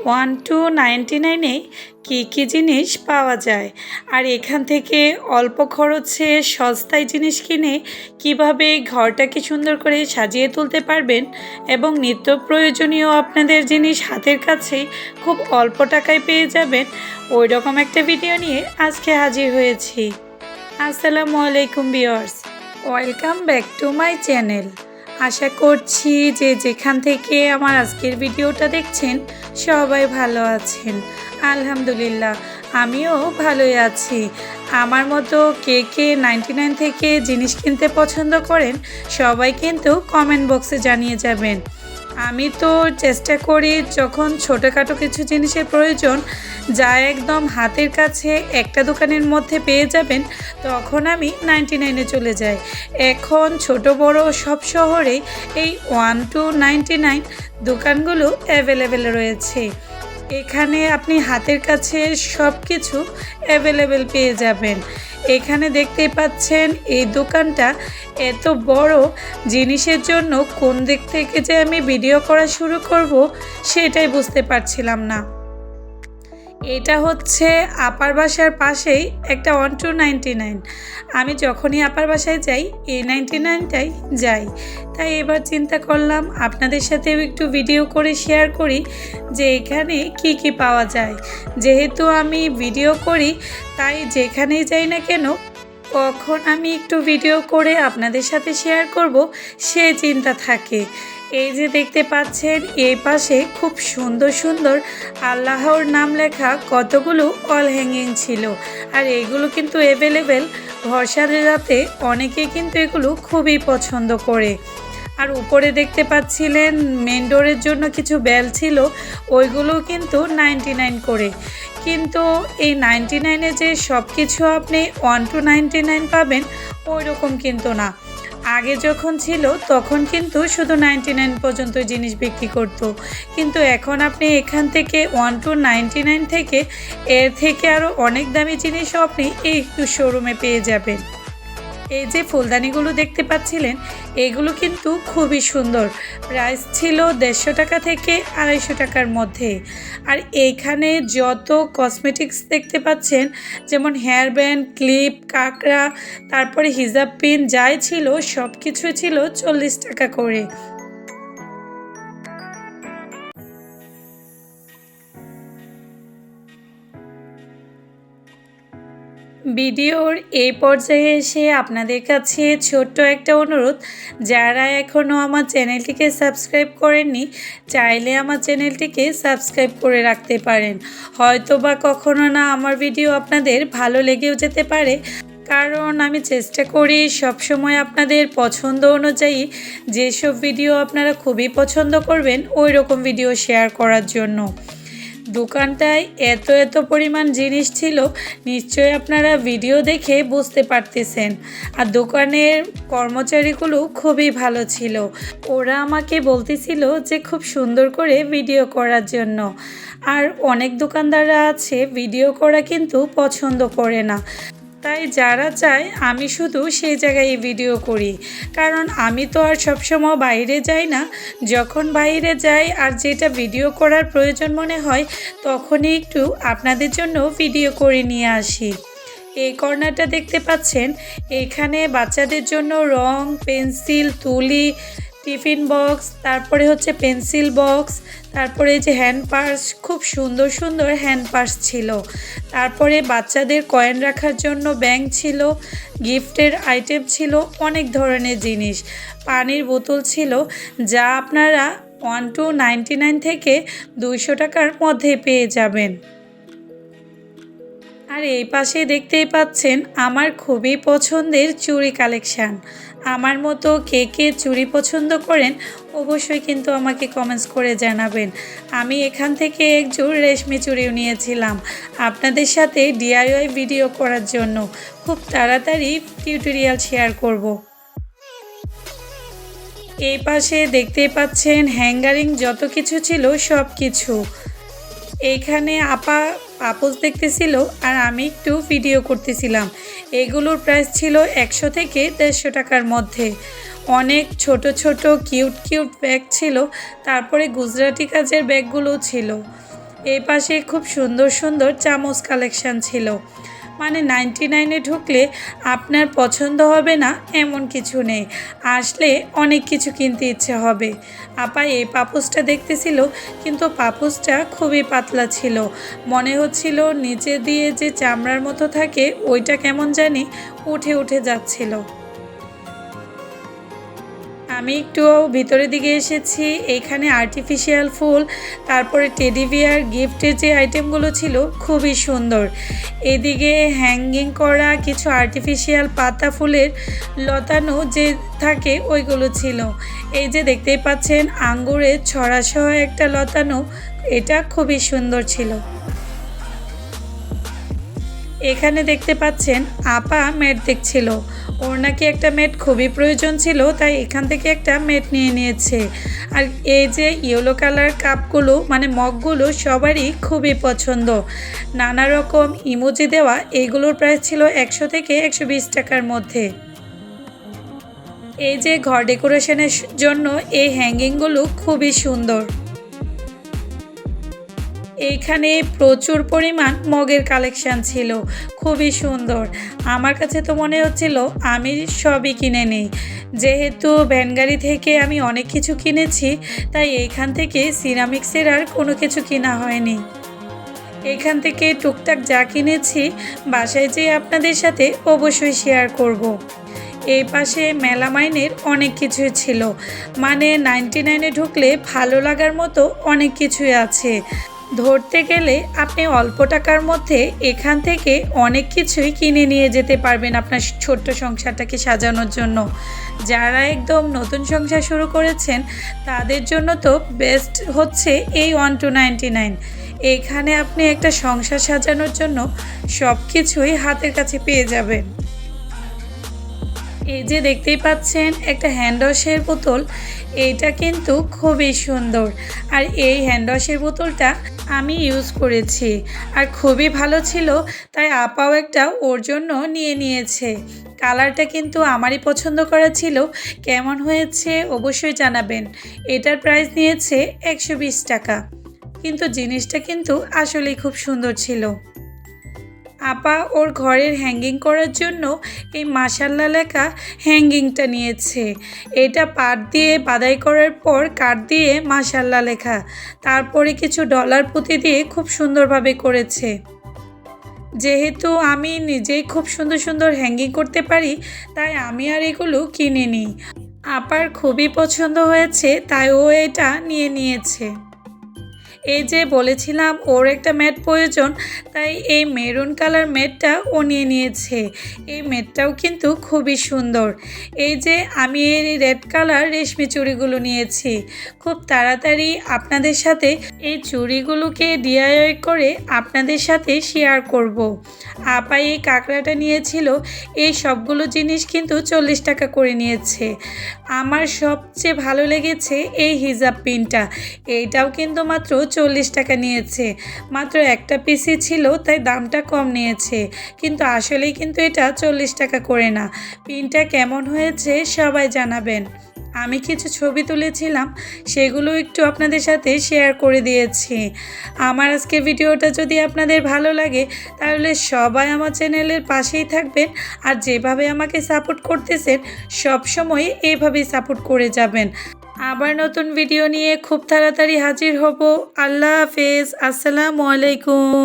1299-এ কী জিনিস পাওয়া যায়, আর এখান থেকে অল্প খরচে সস্তায় জিনিস কিনে কিভাবে ঘরটাকে সুন্দর করে সাজিয়ে তুলতে পারবেন এবং নিত্য প্রয়োজনীয় আপনাদের জিনিস হাতের কাছেই খুব অল্প টাকায় পেয়ে যাবেন, ওই রকম একটা ভিডিও নিয়ে আজকে হাজির হয়েছি। আসসালামু আলাইকুম viewers, welcome back to my channel. আশা করছি যে যেখান থেকে আমার আজকের ভিডিওটা দেখছেন সবাই ভালো আছেন। আলহামদুলিল্লাহ, আমিও ভালোই আছি। আমার মতো কে কে 99 থেকে জিনিস কিনতে পছন্দ করেন সবাই কিন্তু কমেন্ট বক্সে জানিয়ে যাবেন। আমি তো চেষ্টা করি যখন ছোটোখাটো কিছু জিনিসের প্রয়োজন যা একদম হাতের কাছে একটা দোকানের মধ্যে পেয়ে যাবেন, তখন আমি 99-এ চলে যাই। এখন ছোট বড় সব শহরে এই 1299 দোকানগুলো অ্যাভেলেবেল রয়েছে। এখানে আপনি হাতের কাছে সব কিছু অ্যাভেলেবেল পেয়ে যাবেন। এখানে দেখতে পাচ্ছেন এই দোকানটা এত বড়, জিনিসের জন্য কোন দিক থেকে যে আমি ভিডিও করা শুরু করব সেটাই বুঝতে পারছিলাম না। এটা হচ্ছে আপার বাসার পাশেই একটা 1299। আমি যখনই আপার বাসায় যাই এই 99টাই যাই, তাই এবার চিন্তা করলাম আপনাদের সাথেও একটু ভিডিও করে শেয়ার করি যে এখানে কি কি পাওয়া যায়। যেহেতু আমি ভিডিও করি তাই যেখানেই যাই না কেন কখন আমি একটু ভিডিও করে আপনাদের সাথে শেয়ার করব সে চিন্তা থাকে। এই যে দেখতে পাচ্ছেন এই পাশে খুব সুন্দর সুন্দর আল্লাহর নাম লেখা কতগুলো অল হ্যাঙ্গিং ছিল, আর এগুলো কিন্তু অ্যাভেলেবেল ঘর সাজাতে। অনেকে কিন্তু এগুলো খুবই পছন্দ করে। আর উপরে দেখতে পাচ্ছিলেন মেন ডোরের জন্য কিছু বেল ছিল, ওইগুলো কিন্তু 99 করে। কিন্তু এই 99-এ যে সব কিছু আপনি 1299 পাবেন ওই রকম কিন্তু না। আগে যখন ছিল তখন কিন্তু শুধু 99 পর্যন্ত জিনিস বিক্রি করতো, কিন্তু এখন আপনি এখান থেকে 1299 থেকে এর থেকে আরও অনেক দামি জিনিসও আপনি এই শোরুমে পেয়ে যাবেন। এই যে ফুলদানিগুলো দেখতে পাচ্ছিলেন এগুলো কিন্তু খুবই সুন্দর। প্রাইস ছিল 150 টাকা থেকে 250 টাকার মধ্যে। আর এইখানে যত কসমেটিক্স দেখতে পাচ্ছেন, যেমন হেয়ার ব্যান্ড, ক্লিপ, কাঁকড়া, তারপরে হিজাব পিন, যাই ছিল সব কিছু ছিল 40 টাকা করে। ভিডিওর এই পর্যায়ে এসে আপনাদের কাছে ছোট্ট একটা অনুরোধ, যারা এখনও আমার চ্যানেলটিকে সাবস্ক্রাইব করেননি চাইলে আমার চ্যানেলটিকে সাবস্ক্রাইব করে রাখতে পারেন। হয়তো বা কখনো না আমার ভিডিও আপনাদের ভালো লেগেও যেতে পারে, কারণ আমি চেষ্টা করি সবসময় আপনাদের পছন্দ অনুযায়ী যেসব ভিডিও আপনারা খুবই পছন্দ করবেন ওই রকম ভিডিও শেয়ার করার জন্য। দোকানটায় এত পরিমাণ জিনিস ছিল, নিশ্চয়ই আপনারা ভিডিও দেখে বুঝতে পারতেছেন। আর দোকানের কর্মচারীগুলো খুবই ভালো ছিল। ওরা আমাকে বলতেছিল যে খুব সুন্দর করে ভিডিও করার জন্য। আর অনেক দোকানদাররা আছে ভিডিও করা কিন্তু পছন্দ করে না, তাই যারা চায় আমি শুধু সেই জায়গায় ভিডিও করি, কারণ আমি তো আর সবসময় বাইরে যাই না। যখন বাইরে যাই আর যেটা ভিডিও করার প্রয়োজন মনে হয় তখনই একটু আপনাদের জন্য ভিডিও করে নিয়ে আসি। এই কর্নারটা দেখতে পাচ্ছেন, এখানে বাচ্চাদের জন্য রং, পেন্সিল, তুলি, টিফিন বক্স, তারপরে হচ্ছে পেন্সিল বক্স, তারপরে যে হ্যান্ড পার্স, খুব সুন্দর সুন্দর হ্যান্ড পার্স ছিল। তারপরে বাচ্চাদের কয়েন রাখার জন্য ব্যাংক ছিল, গিফটের আইটেম ছিল, অনেক ধরনের জিনিস। পানির বোতল ছিল, যা আপনারা 1299 থেকে 200 টাকার মধ্যে পেয়ে যাবেন। আর এই পাশে দেখতেই পাচ্ছেন আমার খুবই পছন্দের চুড়ি কালেকশান। আমার মতো কে কে চুড়ি পছন্দ করেন অবশ্যই কিন্তু আমাকে কমেন্টস করে জানাবেন। আমি এখান থেকে একজোড় রেশমি চুড়িও নিয়েছিলাম আপনাদের সাথে ডিআইওয়াই ভিডিও করার জন্য। খুব তাড়াতাড়ি টিউটোরিয়াল শেয়ার করব। এই পাশে দেখতেই পাচ্ছেন হ্যাঙ্গারিং যত কিছু ছিল সব কিছু। এইখানে আপা পাপোশ দেখতেছিল আর আমি একটু ভিডিও করতেছিলাম। এগুলোর প্রাইস ছিল 100 থেকে 150 টাকার মধ্যে। অনেক ছোট ছোট কিউট ব্যাগ ছিল, তারপরে গুজরাটি কাজের ব্যাগগুলোও ছিল। এই পাশে খুব সুন্দর সুন্দর চামচ কালেকশান ছিল। মানে 99-এ ঢুকলে আপনার পছন্দ হবে না এমন কিছু নেই, আসলে অনেক কিছু কিনতে ইচ্ছে হবে। আপা এই পাপোশটা দেখতেছিল, কিন্তু পাপোশটা খুবই পাতলা ছিল, মনে হচ্ছিল নিচে দিয়ে যে চামড়ার মতো থাকে ওইটা কেমন জানি উঠে উঠে যাচ্ছিল। আমি একটু ভিতরের দিকে এসেছি। এখানে আর্টিফিশিয়াল ফুল, তারপরে টেডি বিয়ার, গিফটের যে আইটেমগুলো ছিল খুবই সুন্দর। এদিকে হ্যাঙ্গিং করা কিছু আর্টিফিশিয়াল পাতা ফুলের লতানো যে থাকে ওইগুলো ছিল। এই যে দেখতেই পাচ্ছেন আঙ্গুরের ছড়াসহ একটা লতানো, এটা খুবই সুন্দর ছিল। এখানে দেখতে পাচ্ছেন আপা ম্যাট দেখছিল, ওর নাকি একটা ম্যাট খুবই প্রয়োজন ছিল, তাই এখান থেকে একটা ম্যাট নিয়ে নিয়েছে। আর এই যে ইয়েলো কালার কাপগুলো মানে মগগুলো সবারই খুবই পছন্দ, নানা রকম ইমোজি দেওয়া। এইগুলোর প্রাইস ছিল 100 থেকে 120 টাকার মধ্যে। এই যে ঘর ডেকোরেশনের জন্য এই হ্যাঙ্গিংগুলো খুবই সুন্দর। এইখানে প্রচুর পরিমাণ মগের কালেকশান ছিল, খুবই সুন্দর। আমার কাছে তো মনে হচ্ছিল আমি সবই কিনে নিই, যেহেতু ভ্যানগাড়ি থেকে আমি অনেক কিছু কিনেছি, তাই এইখান থেকে সিরামিক্সের আর কোনো কিছু কেনা হয়নি। এইখান থেকে টুকটাক যা কিনেছি বাসায় যেয়ে আপনাদের সাথে অবশ্যই শেয়ার করব। এই পাশে মেলামাইনের অনেক কিছুই ছিল, মানে 99-এ ঢুকলে ভালো লাগার মতো অনেক কিছুই আছে। ধরতে গেলে আপনি অল্প টাকার মধ্যে এখান থেকে অনেক কিছুই কিনে নিয়ে যেতে পারবেন আপনার ছোট্ট সংসারটাকে সাজানোর জন্য। যারা একদম নতুন সংসার শুরু করেছেন তাদের জন্য তো বেস্ট হচ্ছে এই 1299। এখানে আপনি একটা সংসার সাজানোর জন্য সব কিছুই হাতের কাছে পেয়ে যাবেন। এই যে দেখতেই পাচ্ছেন একটা হ্যান্ড ওয়াশের বোতল, এইটা কিন্তু খুবই সুন্দর। আর এই হ্যান্ড ওয়াশের বোতলটা আমি ইউজ করেছি আর খুবই ভালো ছিল, তাই আপাও একটা ওর জন্য নিয়ে নিয়েছে। কালারটা কিন্তু আমারই পছন্দ করা ছিল, কেমন হয়েছে অবশ্যই জানাবেন। এটার প্রাইস নিয়েছে 120 টাকা, কিন্তু জিনিসটা কিন্তু আসলেই খুব সুন্দর ছিল। আপা ওর ঘরের হ্যাঙ্গিং করার জন্য এই মাশাল্লাহ লেখা হ্যাঙ্গিংটা নিয়েছে। এটা পাট দিয়ে বাদাই করার পর কাঠ দিয়ে মাশাল্লাহ লেখা, তারপরে কিছু ডলার পুঁতি দিয়ে খুব সুন্দরভাবে করেছে। যেহেতু আমি নিজেই খুব সুন্দর সুন্দর হ্যাঙ্গিং করতে পারি, তাই আমি আর এগুলো কিনে নিই। আপার খুবই পছন্দ হয়েছে, তাই ও এটা নিয়ে নিয়েছে। এই যে বলেছিলাম ওর একটা ম্যাট প্রয়োজন, তাই এই মেরুন কালার ম্যাটটা ও নিয়ে নিয়েছে। এই ম্যাটটাও কিন্তু খুবই সুন্দর। এই যে আমি এই রেড কালার রেশমি চুড়িগুলো নিয়েছি, খুব তাড়াতাড়ি আপনাদের সাথে এই চুড়িগুলোকে ডিআইওয়াই করে আপনাদের সাথে শেয়ার করব। আপা এই কাঁকড়াটা নিয়েছিল, এই সবগুলো জিনিস কিন্তু 40 টাকা করে নিয়েছে। আমার সবচেয়ে ভালো লেগেছে এই হিজাব পিনটা, এইটাও কিন্তু মাত্র 40 টাকা নিয়েছে। মাত্র একটা পিসই ছিল, তাই দামটা কম নিয়েছে, কিন্তু আসলেই কিন্তু এটা 40 টাকা করে না। পিনটা কেমন হয়েছে সবাই জানাবেন। আমি কিছু ছবি তুলেছিলাম, সেগুলো একটু আপনাদের সাথে শেয়ার করে দিয়েছি। আমার আজকের ভিডিওটা যদি আপনাদের ভালো লাগে তাহলে সবাই আমার চ্যানেলের পাশেই থাকবেন, আর যেভাবে আমাকে সাপোর্ট করতেছেন সব সময় এইভাবেই সাপোর্ট করে যাবেন। আবার নতুন ভিডিও নিয়ে খুব তাড়াতাড়ি হাজির হব। আল্লাহ হাফেজ, আসসালামু আলাইকুম।